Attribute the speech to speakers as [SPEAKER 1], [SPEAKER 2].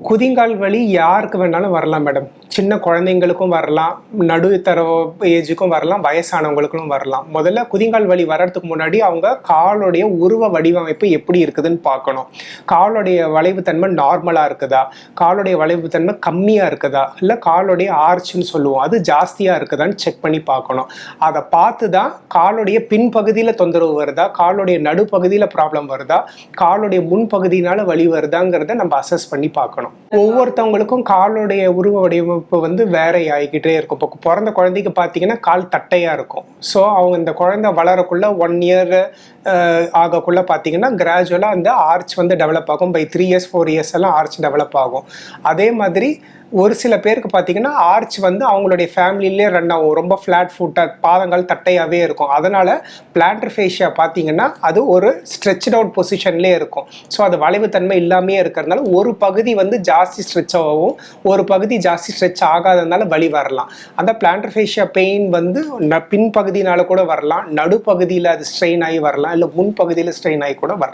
[SPEAKER 1] குதிங்கால் வலி யாருக்கு வேணாலும் வரலாம் மேடம். சின்ன குழந்தைங்களுக்கும் வரலாம், நடுத்தர ஏஜுக்கும் வரலாம், வயசானவங்களுக்கும் வரலாம். முதல்ல குதிங்கால் வலி வர்றதுக்கு முன்னாடி அவங்க காலுடைய உருவ வடிவமைப்பு எப்படி இருக்குதுன்னு பார்க்கணும். காலுடைய வளைவுத்தன்மை நார்மலாக இருக்குதா, காலுடைய வளைவுத்தன்மை கம்மியாக இருக்குதா, இல்லை காலுடைய ஆர்ச்னு சொல்லுவோம் அது ஜாஸ்தியாக இருக்குதான்னு செக் பண்ணி பார்க்கணும். அதை பார்த்து தான் காலுடைய பின்பகுதியில் தொந்தரவு வருதா, காலுடைய நடுப்பகுதியில் ப்ராப்ளம் வருதா, காலுடைய முன்பகுதியினால வலி வருதாங்கிறத நம்ம அசஸ் பண்ணி பார்க்கணும். ஒவ்வொருத்தவங்களுக்கும் காலுடைய உருவ வடிவமைப்பு வந்து வேற ஆகிக்கிட்டே இருக்கும். இப்போ பிறந்த குழந்தைக்கு பார்த்தீங்கன்னா கால் தட்டையாக இருக்கும். ஸோ அவங்க இந்த குழந்தை வளரக்குள்ள 1 இயர் ஆகக்குள்ள பார்த்தீங்கன்னா கிராஜுவலாக அந்த ஆர்ச் வந்து டெவலப் ஆகும். பை 3 இயர்ஸ் 4 இயர்ஸ் எல்லாம் ஆர்ச் டெவலப் ஆகும். அதே மாதிரி ஒரு சில பேருக்கு பார்த்தீங்கன்னா ஆர்ச் வந்து அவங்களுடைய ஃபேமிலியிலே ரன் ஆகும். ரொம்ப ஃப்ளாட் ஃபுட்டாக பாதங்கள் தட்டையாகவே இருக்கும். அதனால் பிளான்டர் ஃபேஷியா பார்த்தீங்கன்னா அது ஒரு ஸ்ட்ரெச்ட் அவுட் பொசிஷன்லேயே இருக்கும். ஸோ அது வளைவுத்தன்மை இல்லாமையே இருக்கிறதுனால ஒரு பகுதி வந்து ஜாஸ்தி ஸ்ட்ரெச் ஆகவும் ஒரு பகுதி ஜாஸ்தி ஸ்ட்ரெச் ஆகாததுனால வலி வரலாம். அந்த பிளான்டர் ஃபேஷியா பெயின் வந்து பின்பகுதியினால கூட வரலாம், நடுப்பகுதியில் அது ஸ்ட்ரெயின் ஆகி வரலாம், இல்லை முன்பகுதியில் ஸ்ட்ரெயின் ஆகி கூட வரலாம்.